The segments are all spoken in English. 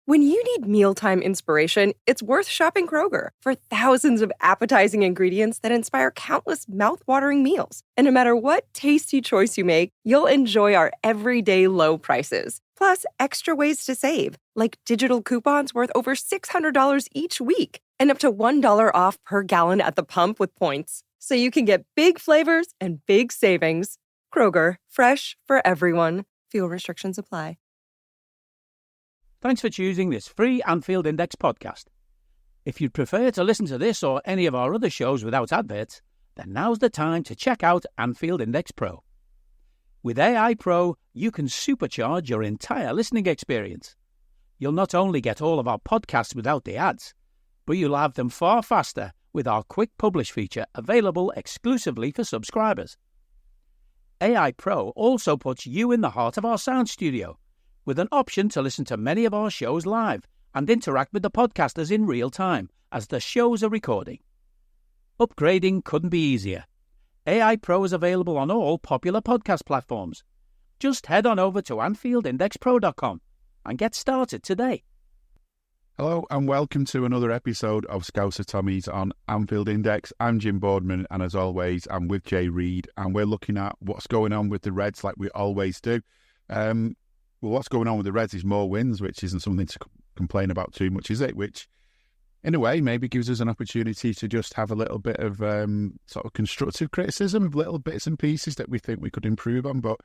When you need mealtime inspiration, it's worth shopping Kroger for thousands of appetizing ingredients that inspire countless mouth-watering meals. And no matter what tasty choice you make, you'll enjoy our everyday low prices. Plus, extra ways to save, like digital coupons worth over $600 each week and up to $1 off per gallon at the pump with points. So you can get big flavors and big savings. Kroger, fresh for everyone. Fuel restrictions apply. Thanks for choosing this free Anfield Index podcast. If you'd prefer to listen to this or any of our other shows without adverts, then now's the time to check out Anfield Index Pro. With AI Pro, you can supercharge your entire listening experience. You'll not only get all of our podcasts without the ads, but you'll have them far faster with our Quick Publish feature available exclusively for subscribers. AI Pro also puts you in the heart of our sound studio, with an option to listen to many of our shows live and interact with the podcasters in real time as the shows are recording. Upgrading couldn't be easier. AI Pro is available on all popular podcast platforms. Just head on over to AnfieldIndexPro.com and get started today. Hello and welcome to another episode of Scouser Tommies on Anfield Index. I'm Jim Boardman and as always I'm with Jay Reid and we're looking at what's going on with the Reds like we always do. Well, what's going on with the Reds is more wins, which isn't something to complain about too much, is it? Which, in a way, maybe gives us an opportunity to just have a little bit of sort of constructive criticism of little bits and pieces that we think we could improve on. But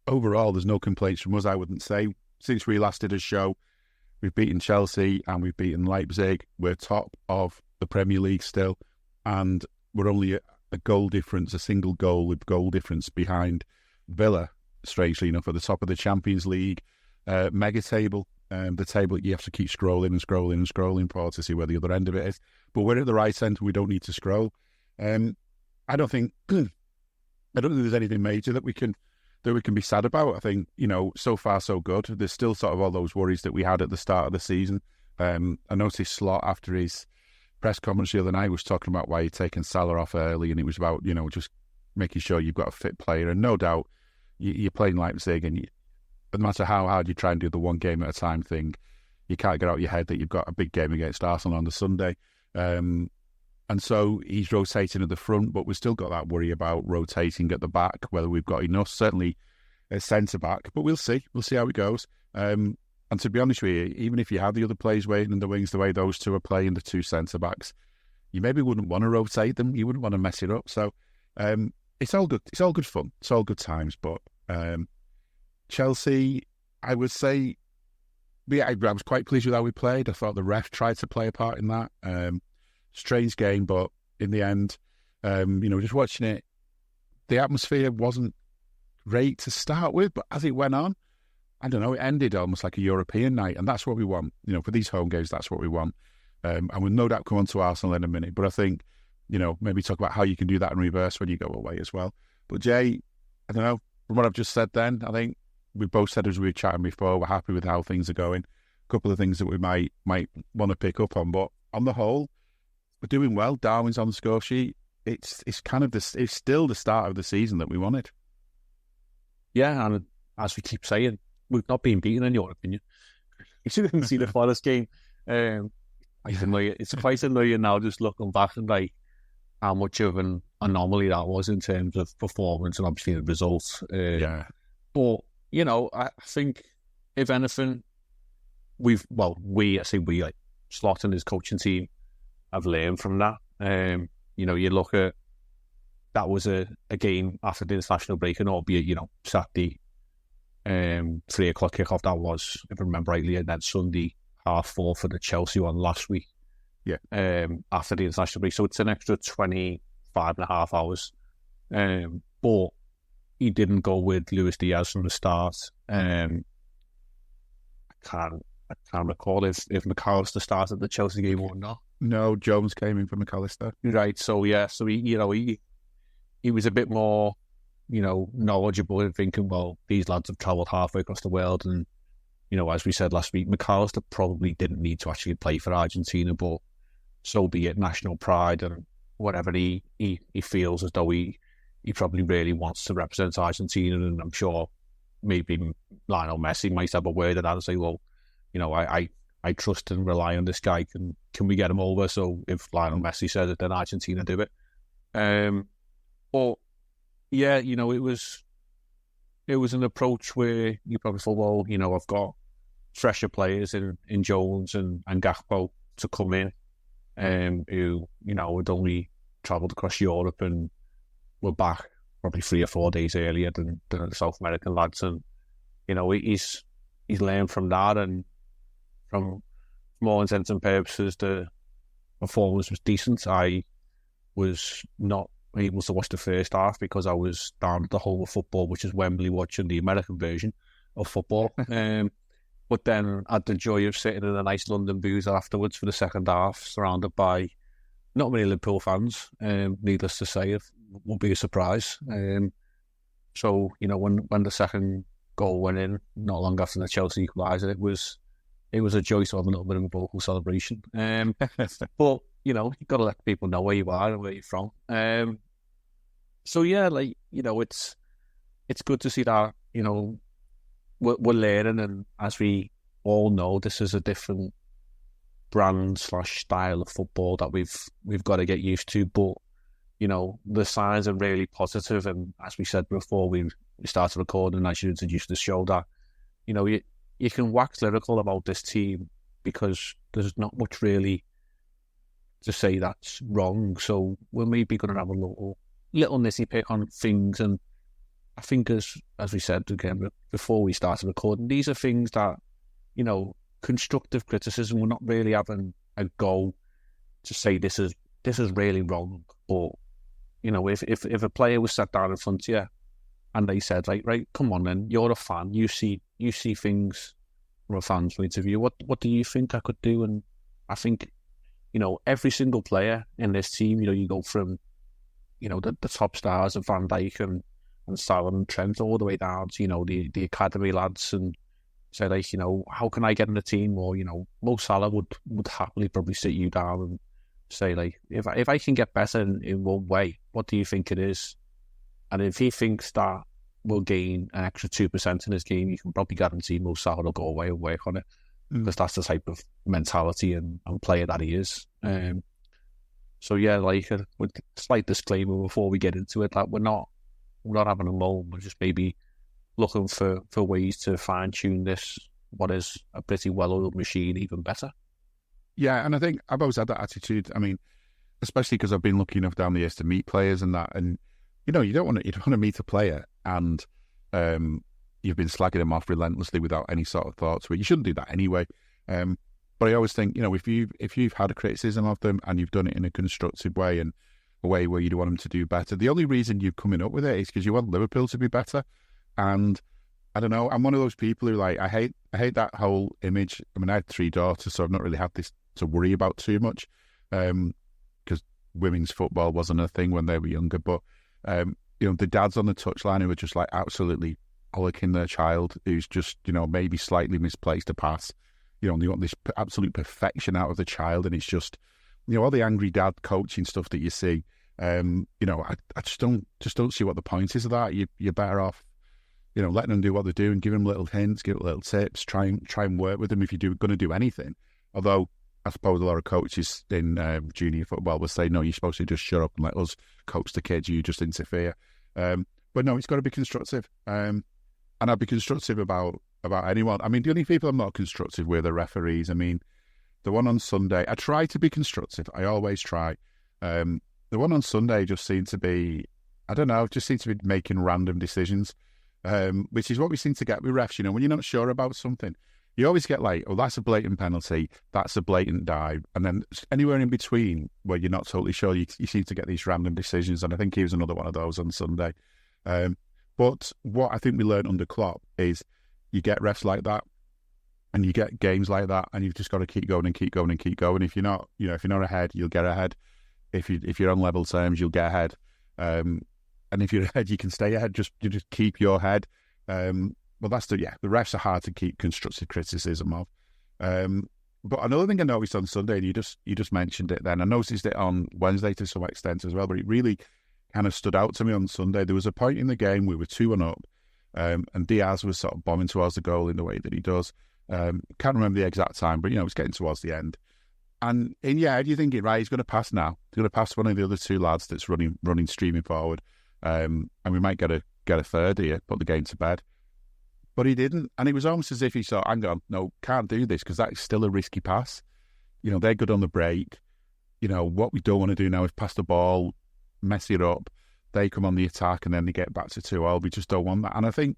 overall, there's no complaints from us, I wouldn't say. Since we last did a show, we've beaten Chelsea and we've beaten Leipzig. We're top of the Premier League still, and we're only a goal difference, a single goal with goal difference behind Villa, strangely enough, at the top of the Champions League mega table. The table you have to keep scrolling and scrolling and scrolling for to see where the other end of it is. But we're at the right end. We don't need to scroll. I don't think there's anything major that we can be sad about. I think, so far so good. There's still sort of all those worries that we had at the start of the season. I noticed Slot after his press conference the other night was talking about why he'd taken Salah off early, and it was about just making sure you've got a fit player. And no doubt you're playing Leipzig, and no matter how hard you try and do the one game at a time thing, you can't get out of your head that you've got a big game against Arsenal on the Sunday. And so he's rotating at the front, but we've still got that worry about rotating at the back, whether we've got enough, certainly a centre-back. But we'll see. We'll see how it goes. And to be honest with you, even if you have the other players waiting in the wings the way those two are playing, the two centre-backs, you maybe wouldn't want to rotate them. You wouldn't want to mess it up. So it's all good. It's all good fun. It's all good times. But Chelsea, I would say, I was quite pleased with how we played. I thought the ref tried to play a part in that. Strange game, but in the end, just watching it, the atmosphere wasn't great to start with, but as it went on, I don't know, it ended almost like a European night, and that's what we want. For these home games, that's what we want. And we'll no doubt come on to Arsenal in a minute, but I think, maybe talk about how you can do that in reverse when you go away as well. But Jay, I don't know, from what I've just said then, I think we both said as we were chatting before, we're happy with how things are going. A couple of things that we might want to pick up on, but on the whole, we're doing well. Darwin's on the score sheet. It's still the start of the season that we wanted. Yeah, and as we keep saying, we've not been beaten in your opinion. You didn't see the Forest game. It's quite annoying now just looking back and like how much of an anomaly that was in terms of performance and obviously the results. But I think if anything, Slot and his coaching team have learned from that. You look at that was a game after the international break, and albeit Saturday 3:00 kickoff that was, if I remember rightly, and then Sunday 4:30 for the Chelsea one last week. Yeah. After the international break, so it's an extra 25 and a half hours. But he didn't go with Luis Diaz from the start. I can't recall if McAllister started the Chelsea game or not. No, Jones came in for McAllister. Right, so he was a bit more, knowledgeable in thinking, well, these lads have travelled halfway across the world, and as we said last week, McAllister probably didn't need to actually play for Argentina, but so be it, national pride and whatever he feels as though he probably really wants to represent Argentina, and I'm sure maybe Lionel Messi might have a word of that and say, well, I I trust and rely on this guy. Can we get him over? So if Lionel Messi said it, then Argentina do it. But yeah, you know, it was an approach where you probably thought, well, you know, I've got fresher players in Jones and Gakpo to come in, who, you know, had only travelled across Europe and were back probably 3 or 4 days earlier than the South American lads. And, you know, he's learned from that, and from all intents and purposes, the performance was decent. I was not able to watch the first half because I was down at the Home of Football, which is Wembley, watching the American version of football. But then I had the joy of sitting in a nice London boozer afterwards for the second half, surrounded by not many Liverpool fans, needless to say. It won't be a surprise. So, you know, when the second goal went in, not long after the Chelsea equaliser, it was a joy to have a little bit of a vocal celebration. But, you know, you've got to let people know where you are and where you're from. So, yeah, like, you know, it's good to see that, you know, we're learning, and as we all know, this is a different brand / style of football that we've got to get used to. But, you know, the signs are really positive, and as we said before we started recording, and I should introduce the show, that, you know, you can wax lyrical about this team because there's not much really to say that's wrong. So we're maybe going to have a little nitty pick on things, and I think as we said again before we started recording, these are things that, you know, constructive criticism. We're not really having a go to say this is really wrong. But, you know, if a player was sat down in front of you and they said, right, come on then, you're a fan, you see things from a fan's point of view. What do you think I could do? And I think, you know, every single player in this team, you know, you go from, you know, the top stars of Van Dijk and Salah and Trent all the way down to, you know, the academy lads, and say, like, you know, how can I get in the team? Or, you know, Mo Salah would happily probably sit you down and say, like, if I can get better in one way, what do you think it is? And if he thinks that will gain an extra 2% in his game, you can probably guarantee Mo Salah will go away and work on it, because that's the type of mentality and player that he is. So yeah, like, with a slight disclaimer before we get into it, that we're not having a moan. We're just maybe looking for ways to fine tune this, what is a pretty well-oiled machine, even better. Yeah, and I think I've always had that attitude. I mean, especially because I've been lucky enough down the years to meet players and that, and, you know, you don't want to meet a player and you've been slagging them off relentlessly without any sort of thought to it. You shouldn't do that anyway. But I always think, you know, if you've had a criticism of them and you've done it in a constructive way and a way where you want them to do better, the only reason you're coming up with it is because you want Liverpool to be better. And I don't know, I'm one of those people who, like, I hate that whole image. I mean, I had 3 daughters, so I've not really had this to worry about too much, because women's football wasn't a thing when they were younger. But you know, the dads on the touchline who are just like absolutely bollocking their child, who's just, you know, maybe slightly misplaced a pass. You know, and they want this absolute perfection out of the child, and it's just, you know, all the angry dad coaching stuff that you see. You know, I just don't see what the point is of that. You're better off, you know, letting them do what they're doing, give them little hints, give them little tips, try and work with them if you're going to do anything. Although I suppose a lot of coaches in junior football will say, no, you're supposed to just shut up and let us coach the kids, you just interfere. But no, it's got to be constructive. And I'd be constructive about anyone. I mean, the only people I'm not constructive with are referees. I mean, the one on Sunday, I try to be constructive. I always try. The one on Sunday just seemed to be, I don't know, just seemed to be making random decisions, which is what we seem to get with refs. You know, when you're not sure about something, you always get like, oh, that's a blatant penalty, that's a blatant dive. And then anywhere in between where you're not totally sure, you seem to get these random decisions. And I think he was another one of those on Sunday. But what I think we learned under Klopp is you get refs like that and you get games like that, and you've just got to keep going and keep going and keep going. If you're not, you know, if you're not ahead, you'll get ahead. If you're on level terms, you'll get ahead. And if you're ahead, you can stay ahead. You just keep your head. Well, the refs are hard to keep constructive criticism of. But another thing I noticed on Sunday, and you just mentioned it then, I noticed it on Wednesday to some extent as well, but it really kind of stood out to me on Sunday. There was a point in the game we were 2-1 up, and Diaz was sort of bombing towards the goal in the way that he does. Can't remember the exact time, but, it's getting towards the end. And in your head, you're thinking, right, he's going to pass now. He's going to pass one of the other two lads that's running streaming forward. And we might get a third here, put the game to bed. But he didn't. And it was almost as if he thought, hang on, no, can't do this because that's still a risky pass. They're good on the break. What we don't want to do now is pass the ball, mess it up. They come on the attack and then they get back to 2-0. We just don't want that. And I think,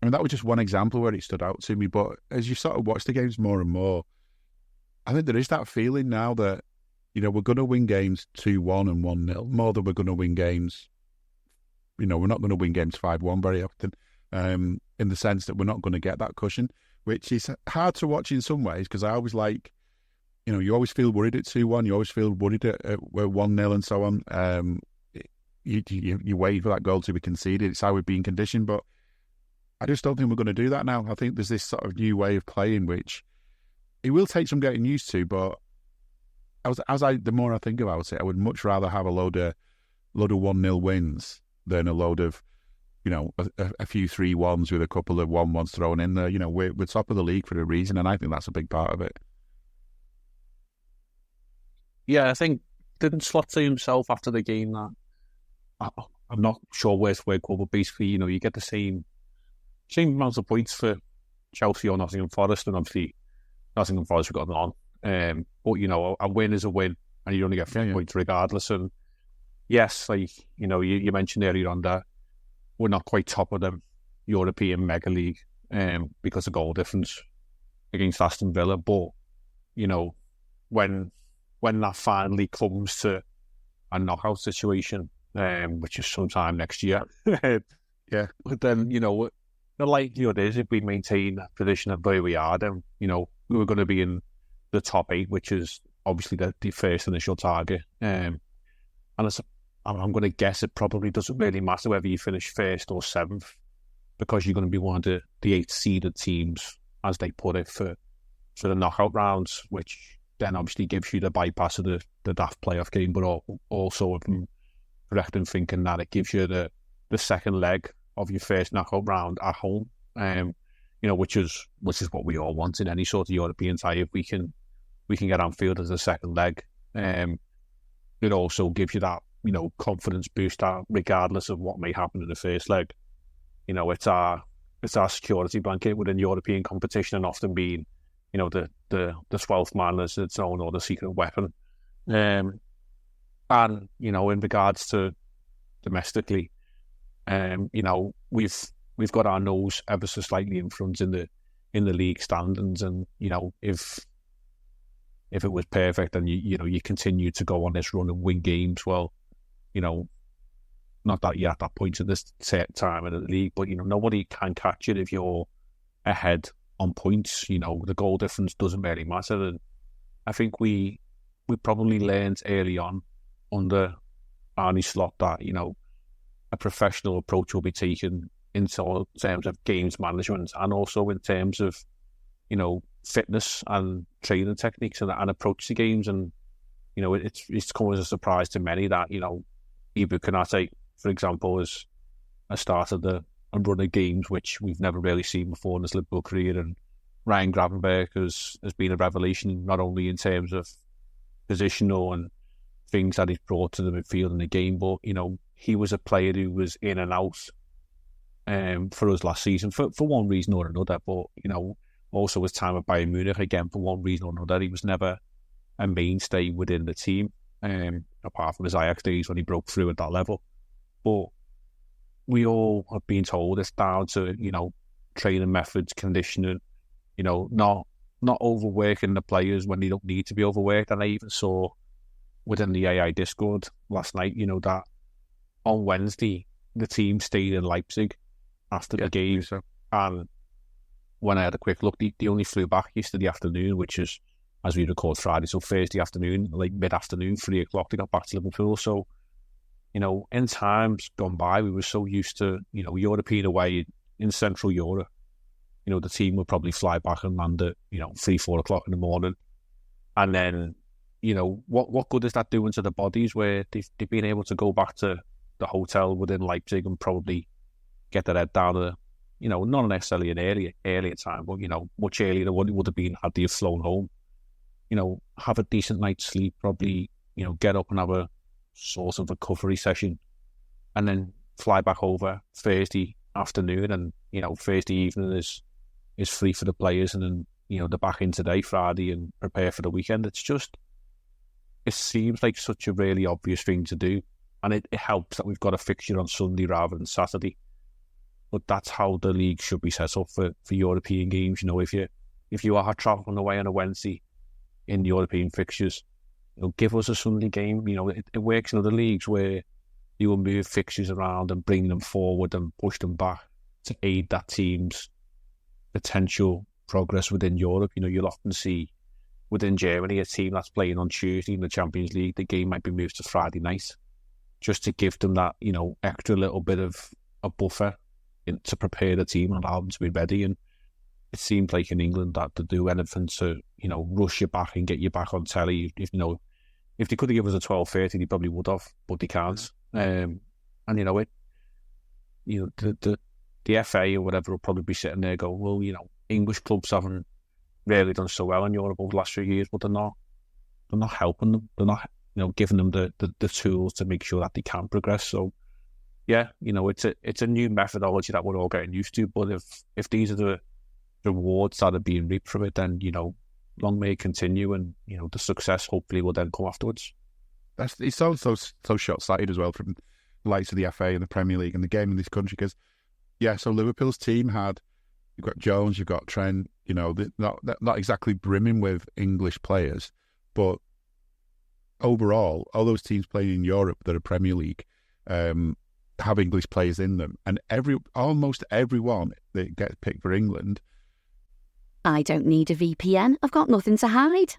that was just one example where it stood out to me. But as you sort of watch the games more and more, I think there is that feeling now that, we're going to win games 2-1 and 1-0 more than we're going to win games. We're not going to win games 5-1 very often, in the sense that we're not going to get that cushion, which is hard to watch in some ways because I always like, you always feel worried at 2-1, you always feel worried at 1-0 and so on. You wait for that goal to be conceded. It's how we're being conditioned, but I just don't think we're going to do that now. I think there's this sort of new way of playing, which it will take some getting used to, but the more I think about it, I would much rather have a load of 1-0 wins than a load of, a few 3-1s with a couple of 1-1s thrown in there. We're top of the league for a reason, and I think that's a big part of it. Yeah, I think didn't Slot say himself after the game that I'm not sure where to go, but basically, you get the same amount of points for Chelsea or Nottingham Forest, and obviously Nottingham Forest have gotten on. But a win is a win, and you only get 3 points regardless. And yes, like you mentioned earlier on that we're not quite top of the European mega league because of goal difference against Aston Villa. But when that finally comes to a knockout situation, which is sometime next year, yeah. But then the likelihood is if we maintain that position of where we are, then we're going to be in the top 8, which is obviously the first initial target. And I'm going to guess it probably doesn't really matter whether you finish 1st or 7th because you're going to be one of the 8 seeded teams, as they put it, for the knockout rounds, which then obviously gives you the bypass of the daft playoff game, but also, if I'm correct in thinking that, it gives you the second leg of your first knockout round at home, which is what we all want in any sort of European tie. If we can get Anfield as a second leg, it also gives you that confidence boost that regardless of what may happen in the first leg, it's our security blanket within European competition, and often being the 12th man as its own or the secret weapon. And in regards to domestically, we've got our nose ever so slightly in front in the league standings, and if it was perfect and you continue to go on this run and win games, well, not that you're at that point at this time in the league, but nobody can catch it if you're ahead on points. The goal difference doesn't really matter, and I think we probably learned early on under Arne Slot that a professional approach will be taken in terms of games management, and also in terms of fitness and training techniques and approach to games. And it's come as a surprise to many that Ibu Konate, for example, has started a run of games which we've never really seen before in his Liverpool career, and Ryan Gravenberch has been a revelation, not only in terms of positional and things that he's brought to the midfield in the game, but he was a player who was in and out for us last season for one reason or another, but also his time at Bayern Munich, again, for one reason or another, he was never a mainstay within the team, apart from his Ajax days when he broke through at that level. But we all have been told it's down to training methods, conditioning, not overworking the players when they don't need to be overworked. And I even saw within the AI Discord last night, that on Wednesday the team stayed in Leipzig after the game, and when I had a quick look, they only flew back yesterday afternoon, which is, as we record Friday, so Thursday afternoon, like mid-afternoon, 3 o'clock, they got back to Liverpool. So, in times gone by, we were so used to, European away in Central Europe, the team would probably fly back and land at, 3, 4 o'clock in the morning. And then, what good is that doing to the bodies where they've been able to go back to the hotel within Leipzig and probably get their head down not necessarily an earlier time, but, much earlier than what it would have been had they have flown home. Have a decent night's sleep, probably, get up and have a sort of recovery session, and then fly back over Thursday afternoon, and, Thursday evening is free for the players, and then, they're back in today, Friday, and prepare for the weekend. It seems like such a really obvious thing to do, and it helps that we've got a fixture on Sunday rather than Saturday. But that's how the league should be set up for European games. If you are travelling away on a Wednesday in European fixtures, give us a Sunday game. It works in other leagues where you will move fixtures around and bring them forward and push them back to aid that team's potential progress within Europe. You'll often see within Germany a team that's playing on Tuesday in the Champions League, the game might be moved to Friday night, just to give them that, extra little bit of a buffer to prepare the team and allow them to be ready. And it seems like in England that to do anything to, rush you back and get you back on telly. If they could have given us a 12:30, they probably would have, but they can't. The FA or whatever will probably be sitting there going, well, English clubs haven't really done so well in Europe over the last few years, but they're not helping them. They're not, giving them the tools to make sure that they can progress. So, yeah, it's a new methodology that we're all getting used to. But if these are the rewards that are being reaped from it, then, long may it continue, and, the success hopefully will then come afterwards. It sounds so short-sighted as well from the likes of the FA and the Premier League and the game in this country, because, so Liverpool's team you've got Jones, you've got Trent, not exactly brimming with English players, but overall, all those teams playing in Europe that are Premier League have English players in them, and almost everyone that gets picked for England. I don't need a VPN. I've got nothing to hide.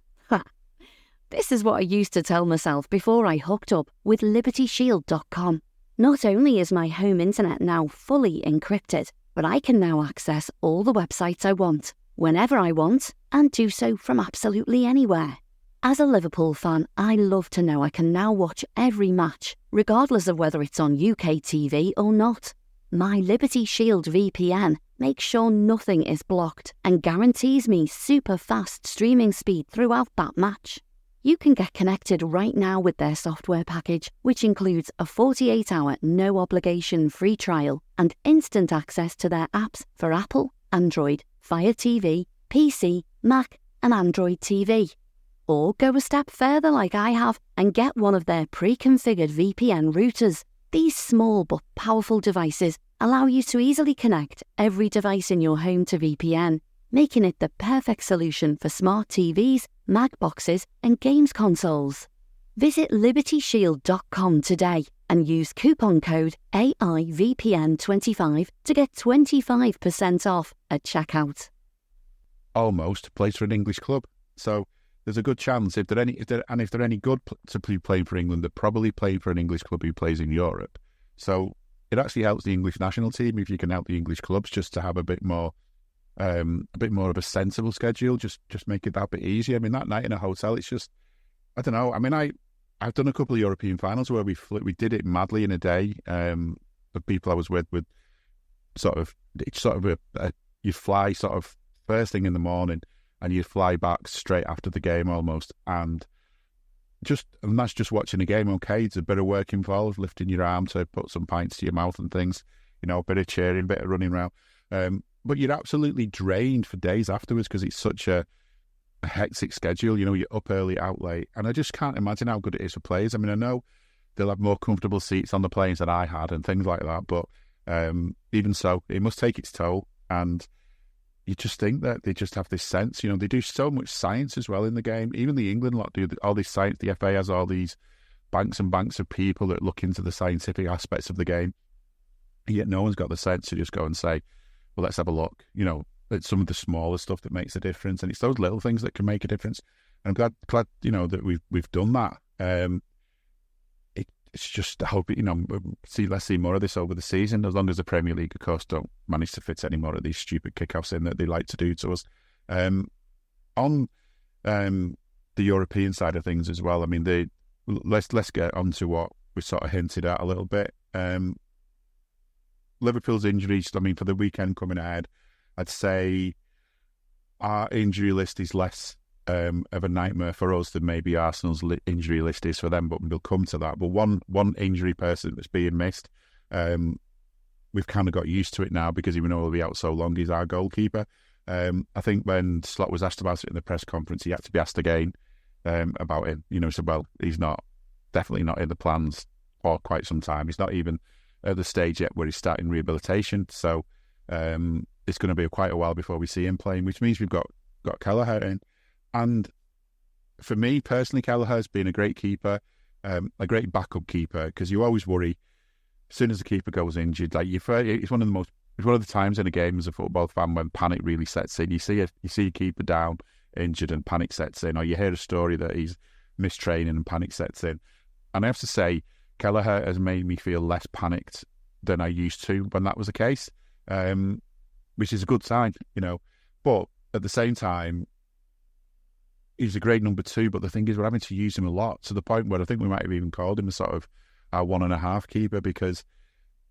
This is what I used to tell myself before I hooked up with LibertyShield.com. Not only is my home internet now fully encrypted, but I can now access all the websites I want, whenever I want, and do so from absolutely anywhere. As a Liverpool fan, I love to know I can now watch every match, regardless of whether it's on UK TV or not. My Liberty Shield VPN makes sure nothing is blocked and guarantees me super fast streaming speed throughout that match. You can get connected right now with their software package, which includes a 48-hour no-obligation free trial and instant access to their apps for Apple, Android, Fire TV, PC, Mac and Android TV. Or go a step further like I have and get one of their pre-configured VPN routers. These small but powerful devices allow you to easily connect every device in your home to VPN, making it the perfect solution for smart TVs, Mac boxes and games consoles. Visit LibertyShield.com today and use coupon code AIVPN25 to get 25% off at checkout. Almost plays for an English club, so there's a good chance if they're any good to be playing for England, they're probably playing for an English club who plays in Europe. So it actually helps the English national team if you can help the English clubs just to have a bit more of a sensible schedule. Just make it that bit easier. I mean, that night in a hotel, it's just, I don't know. I mean, I've done a couple of European finals where we did it madly in a day. The people I was with you fly sort of first thing in the morning and you fly back straight after the game almost, and that's just watching a game. Okay, it's a bit of work involved, lifting your arm to put some pints to your mouth and things, a bit of cheering, a bit of running around. But you're absolutely drained for days afterwards because it's such a hectic schedule. You're up early, out late. And I just can't imagine how good it is for players. I mean, I know they'll have more comfortable seats on the planes than I had and things like that. But even so, it must take its toll. And you just think that they just have this sense. They do so much science as well in the game. Even the England lot do all this science. The FA has all these banks and banks of people that look into the scientific aspects of the game. Yet no one's got the sense to just go and say, well, let's have a look. It's some of the smaller stuff that makes a difference, and it's those little things that can make a difference. And I'm glad, that we've done that. It's just, I hope, let's see more of this over the season, as long as the Premier League, of course, don't manage to fit any more of these stupid kick-offs in that they like to do to us. On the European side of things as well, I mean, let's get on to what we sort of hinted at a little bit. Liverpool's injuries, I mean, for the weekend coming ahead, I'd say our injury list is less of a nightmare for us than maybe Arsenal's injury list is for them, but we'll come to that. But one injury person that's being missed, we've kind of got used to it now because even though he'll be out so long, he's our goalkeeper. I think when Slot was asked about it in the press conference, he had to be asked again about him. He said, well, he's definitely not in the plans for quite some time. He's not even at the stage yet where he's starting rehabilitation. So it's going to be quite a while before we see him playing, which means we've got Kelleher in. And for me personally, Kelleher's been a great keeper, a great backup keeper, because you always worry as soon as the keeper goes injured. Like it's one of the times in a game as a football fan when panic really sets in. You see a keeper down, injured, and panic sets in, or you hear a story that he's missed training and panic sets in. And I have to say, Kelleher has made me feel less panicked than I used to when that was the case, which is a good sign, But at the same time, he's a great number 2, but the thing is we're having to use him a lot, to the point where I think we might have even called him a sort of our 1.5 keeper, because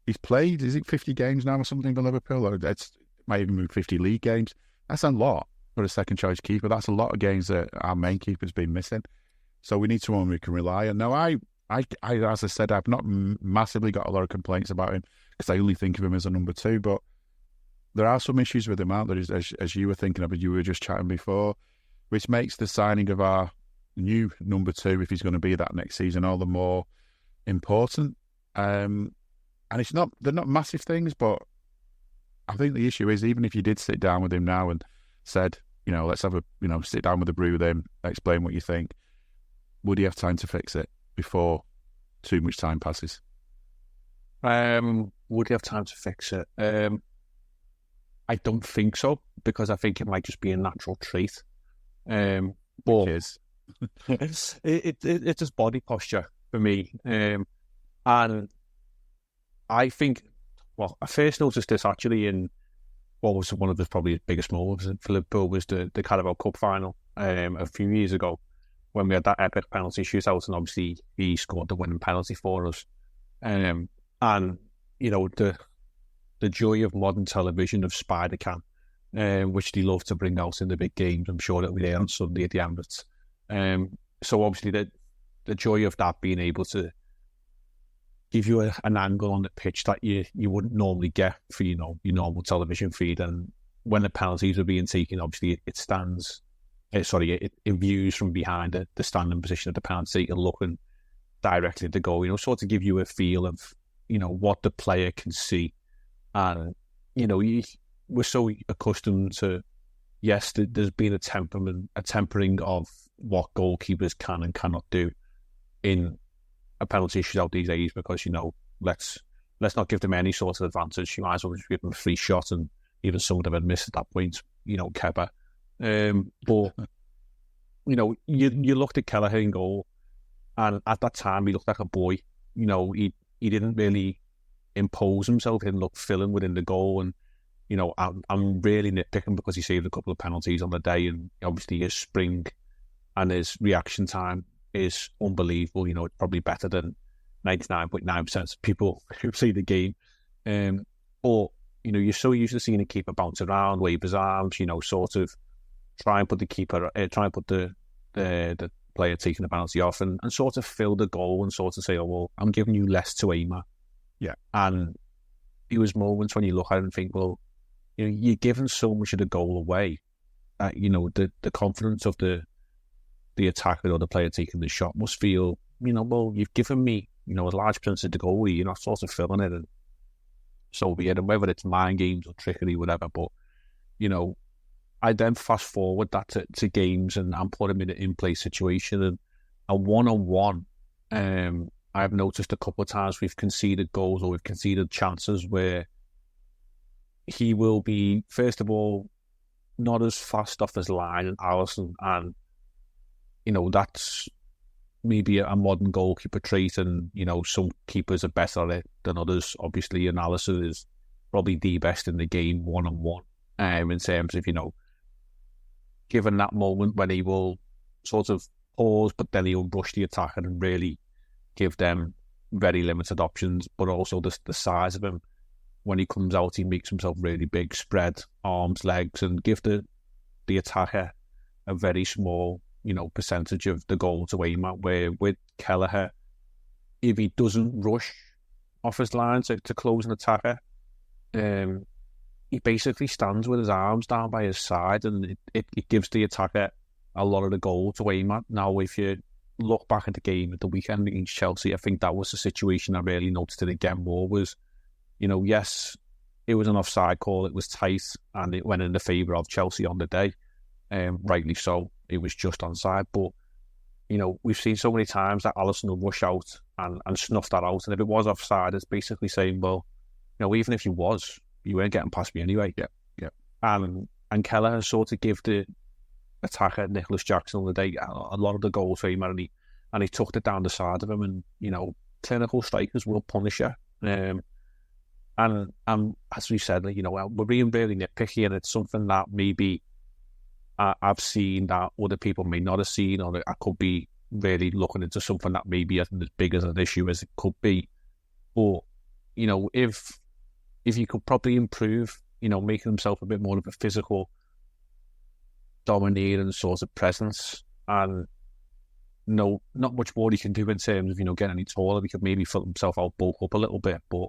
he's played, is it 50 games now or something for Liverpool? Or it might even be 50 league games. That's a lot for a second choice keeper. That's a lot of games that our main keeper's been missing. So we need someone we can rely on. Now, I as I said, I've not massively got a lot of complaints about him because I only think of him as a number 2, but there are some issues with him out there, as you were thinking of, you were just chatting before, which makes the signing of our new number 2, if he's going to be that next season, all the more important. And they're not massive things, but I think the issue is, even if you did sit down with him now and said, let's have sit down with a brew with him, explain what you think, would he have time to fix it before too much time passes? Would he have time to fix it? I don't think so, because I think it might just be a natural trait. But it's his body posture for me. And I think, I first noticed this actually in what was one of the probably biggest moments for Liverpool, was the Carabao Cup final a few years ago, when we had that epic penalty shootout, and obviously he scored the winning penalty for us. And the joy of modern television of Spider-Cam, which they love to bring out in the big games. I'm sure it'll be there on Sunday at the Emirates. So obviously the joy of that being able to give you an angle on the pitch that you wouldn't normally get for your normal television feed. And when the penalties are being taken, obviously it views from behind the standing position of the penalty and looking directly at the goal. Sort of give you a feel of what the player can see. And we're so accustomed to, yes, there's been a tempering of what goalkeepers can and cannot do in a penalty shootout these days, because let's not give them any sort of advantage. You might as well just give them a free shot, and even some of them had missed at that point. Kepa. But you looked at Kelleher in goal, and at that time he looked like a boy. He didn't really impose himself. He didn't look filling within the goal, and I'm really nitpicking because he saved a couple of penalties on the day, and obviously his spring and his reaction time is unbelievable. It's probably better than 99.9% of people who see the game. But you're so used to seeing a keeper bounce around, wave his arms, sort of try and put the player taking the penalty off, and sort of fill the goal, and sort of say, oh well, I'm giving you less to aim at. Yeah. And there was moments when you look at it and think, well, you're giving so much of the goal away. The confidence of the attacker or the player taking the shot must feel, well, you've given me, a large percentage of the goal, you're not sort of filling it, and so be it. And whether it's mind games or trickery, whatever, but I then fast forward that to games and put him in an in-play situation, and a one-on-one. I've noticed a couple of times we've conceded goals or we've conceded chances where he will be, first of all, not as fast off his line and Alisson, and that's maybe a modern goalkeeper trait, and some keepers are better at it than others, obviously, and Alisson is probably the best in the game one-on-one, in terms of given that moment when he will sort of pause, but then he'll rush the attacker and really give them very limited options. But also the size of him when he comes out, he makes himself really big, spread arms, legs, and give the attacker a very small, percentage of the goal to aim at. Where with Kelleher, if he doesn't rush off his line to close an attacker, he basically stands with his arms down by his side, and it gives the attacker a lot of the goal to aim at. Now, if you look back at the game at the weekend against Chelsea, I think that was the situation I really noticed it again more was, yes, it was an offside call, it was tight, and it went in the favour of Chelsea on the day. Rightly so, it was just onside. But, we've seen so many times that Alisson will rush out and snuff that out. And if it was offside, it's basically saying, well, even if you weren't getting past me anyway. Yeah. And Kelleher sort of give the attacker, Nicholas Jackson, on the day, a lot of the goals for him, and he tucked it down the side of him. And, clinical strikers will punish you. And as we said, we're being really nitpicky, and it's something that maybe I've seen that other people may not have seen, or I could be really looking into something that maybe isn't as big as an issue as it could be. But, if you could probably improve, making himself a bit more of a physical, dominating sort of presence, and not much more he can do in terms of, getting any taller. He could maybe fill himself out, bulk up a little bit, but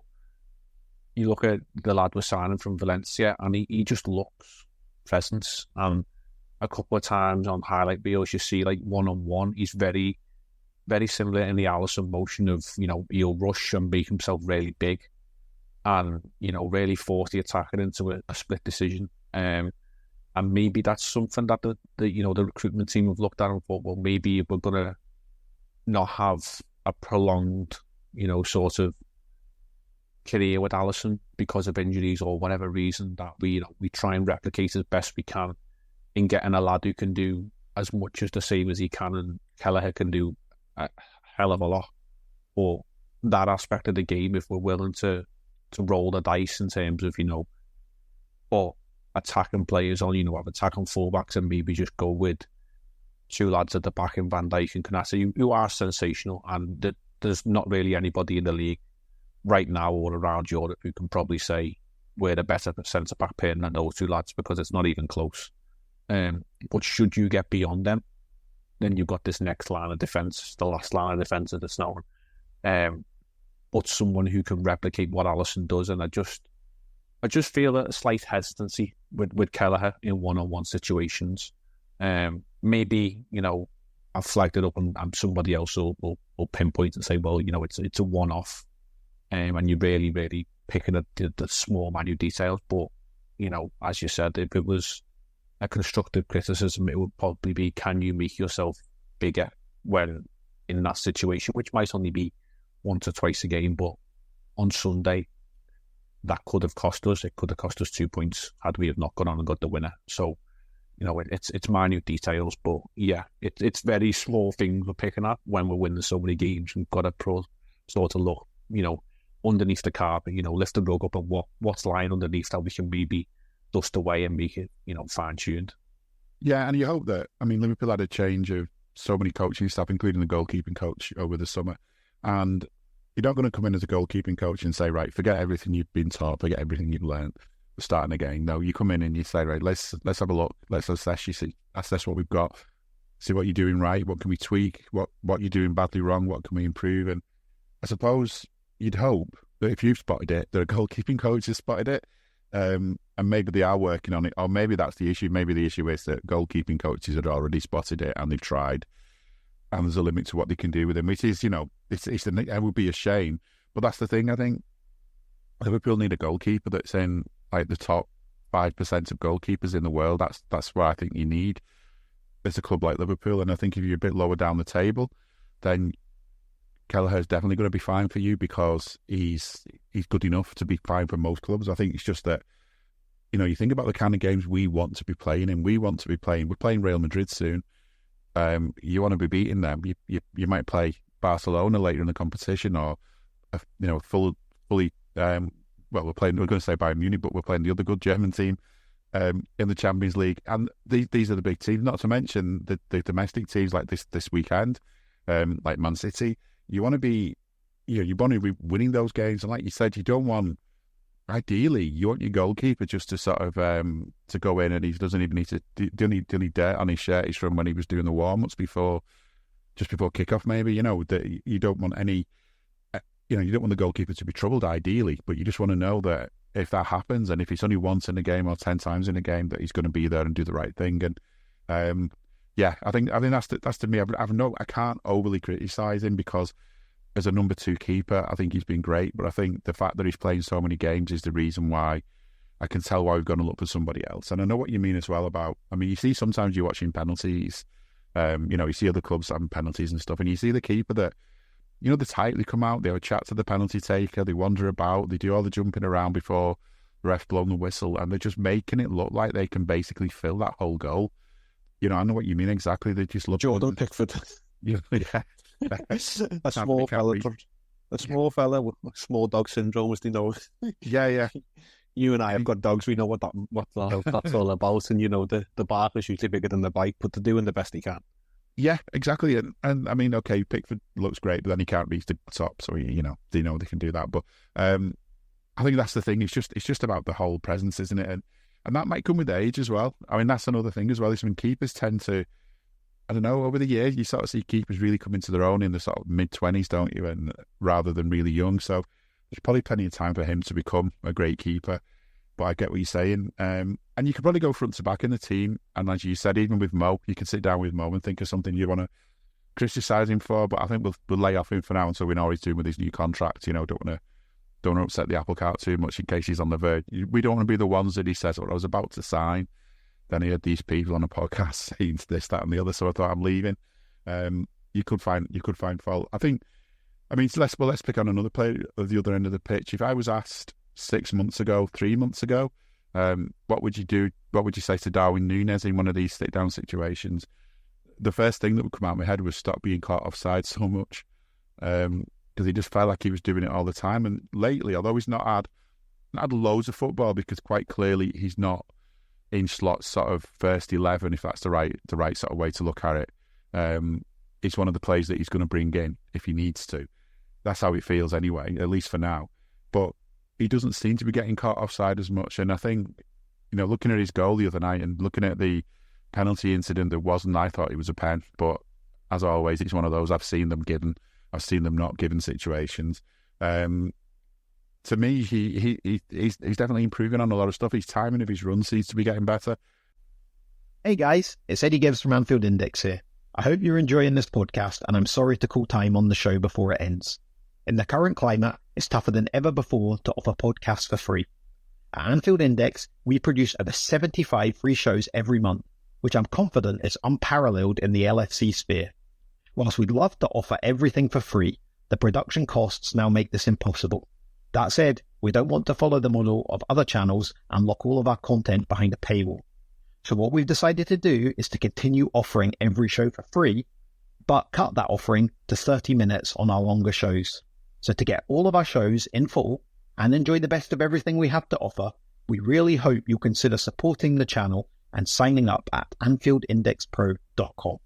you look at the lad we're signing from Valencia, and he just looks presence. And a couple of times on highlight reels, you see like one-on-one, he's very, very similar in the Alisson motion of, he'll rush and make himself really big and, really force the attacker into a split decision. And maybe that's something that the recruitment team have looked at and thought, well, maybe we're going to not have a prolonged, sort of career with Alisson because of injuries or whatever reason, that we try and replicate as best we can in getting a lad who can do as much as the same as he can, and Kelleher can do a hell of a lot. Or that aspect of the game, if we're willing to roll the dice in terms of, or attacking players on, have attacking fullbacks, and maybe just go with two lads at the back in Van Dijk and Konate, who are sensational, and there's not really anybody in the league right now or around Europe who can probably say we're the better centre-back pair than those two lads, because it's not even close. But should you get beyond them, then you've got this next line of defence, the last line of defence of the snow. But someone who can replicate what Alisson does, and I just feel a slight hesitancy with Kelleher in one-on-one situations. Maybe, I've flagged it up and somebody else will pinpoint and say, well, it's a one-off, and you're really, really picking at the small minute details. But, as you said, if it was a constructive criticism, it would probably be, can you make yourself bigger when in that situation, which might only be once or twice a game, but on Sunday, that could have cost us. It could have cost us 2 points had we have not gone on and got the winner. So, it's minute details, but yeah, it's very small things we're picking at when we're winning so many games. We've got to sort of look, underneath the carpet, lift the rug up, and what's lying underneath that we can maybe dust away and make it, fine-tuned. Yeah, and you hope that, Liverpool had a change of so many coaching staff, including the goalkeeping coach over the summer, and you're not going to come in as a goalkeeping coach and say, right, forget everything you've been taught, forget everything you've learned, we're starting again. No, you come in and you say, right, let's have a look, let's assess what we've got, see what you're doing right, what can we tweak, what you're doing badly wrong, what can we improve. And I suppose you'd hope that if you've spotted it, that a goalkeeping coach has spotted it, and maybe they are working on it, or maybe that's the issue. Maybe the issue is that goalkeeping coaches had already spotted it and they've tried, and there's a limit to what they can do with him, which is, it would be a shame. But that's the thing, I think Liverpool need a goalkeeper that's in like the top 5% of goalkeepers in the world. That's what I think you need as a club like Liverpool. And I think if you're a bit lower down the table, then Kelleher's definitely going to be fine for you, because he's good enough to be fine for most clubs. I think it's just that, you think about the kind of games we want to be playing in. We're playing Real Madrid soon. You want to be beating them. You might play Barcelona later in the competition, or fully. We're going to say Bayern Munich, but we're playing the other good German team in the Champions League, and these are the big teams. Not to mention the domestic teams like this weekend, like Man City. You want to be, you want to be winning those games, and like you said, you don't want ideally, you want your goalkeeper just to sort of to go in, and he doesn't even need to do any dirt on his shirt. He's from when he was doing the warm-ups just before kickoff, maybe. That you don't want any, you don't want the goalkeeper to be troubled, ideally, but you just want to know that if that happens, and if it's only once in a game or 10 times in a game, that he's going to be there and do the right thing. And I think that's to me. I can't overly criticise him, because as a number 2 keeper, I think he's been great. But I think the fact that he's playing so many games is the reason why I can tell why we've gone to look for somebody else. And I know what you mean as well about, you see sometimes you're watching penalties, you see other clubs having penalties and stuff, and you see the keeper that, they tightly come out, they have a chat to the penalty taker, they wander about, they do all the jumping around before the ref blows the whistle, and they're just making it look like they can basically fill that whole goal. I know what you mean exactly. They just look... Jordan Pickford. Yeah. A small fella with small dog syndrome, as they know. Yeah. You and I have got dogs. We know what that's all about. And the bark is usually bigger than the bite, but they're doing the best they can. Yeah, exactly. And okay, Pickford looks great, but then he can't reach the top, so they know they can do that. But I think that's the thing. It's just about the whole presence, isn't it? And that might come with age as well. That's another thing as well. Is when keepers tend to, I don't know, over the years, you sort of see keepers really come into their own in the sort of mid-20s, don't you? And rather than really young. So there's probably plenty of time for him to become a great keeper. But I get what you're saying. And you could probably go front to back in the team. And as you said, even with Mo, you can sit down with Mo and think of something you want to criticise him for. But I think we'll lay off him for now until we know what he's doing with his new contract. Don't want to upset the apple cart too much in case he's on the verge. We don't want to be the ones that he says, I was about to sign. Then he had these people on a podcast saying this, that, and the other. So I thought, I'm leaving. You could find fault. I think. Let's pick on another player at the other end of the pitch. If I was asked 3 months ago, what would you do? What would you say to Darwin Núñez in one of these sit-down situations? The first thing that would come out of my head was stop being caught offside so much, because he just felt like he was doing it all the time. And lately, although he's not had loads of football, because quite clearly he's not in slots sort of first 11, if that's the right sort of way to look at it. It's one of the players that he's going to bring in if he needs to. That's how it feels anyway, at least for now. But he doesn't seem to be getting caught offside as much. And I think, looking at his goal the other night and looking at the penalty incident that wasn't, I thought it was a pen. But as always, it's one of those I've seen them not given situations. To me, he's definitely improving on a lot of stuff. His timing of his runs seems to be getting better. Hey guys, it's Eddie Gibbs from Anfield Index here. I hope you're enjoying this podcast, and I'm sorry to call time on the show before it ends. In the current climate, it's tougher than ever before to offer podcasts for free. At Anfield Index, we produce over 75 free shows every month, which I'm confident is unparalleled in the LFC sphere. Whilst we'd love to offer everything for free, the production costs now make this impossible. That said, we don't want to follow the model of other channels and lock all of our content behind a paywall. So what we've decided to do is to continue offering every show for free, but cut that offering to 30 minutes on our longer shows. So to get all of our shows in full and enjoy the best of everything we have to offer, we really hope you'll consider supporting the channel and signing up at AnfieldIndexPro.com.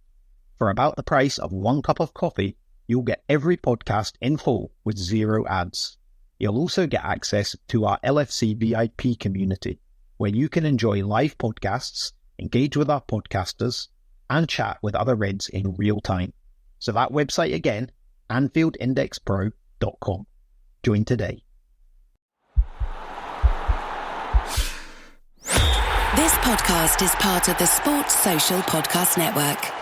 For about the price of 1 cup of coffee, you'll get every podcast in full with 0 ads. You'll also get access to our LFC VIP community, where you can enjoy live podcasts, engage with our podcasters, and chat with other Reds in real time. So that website again, AnfieldIndexPro.com. Join today. This podcast is part of the Sports Social Podcast Network.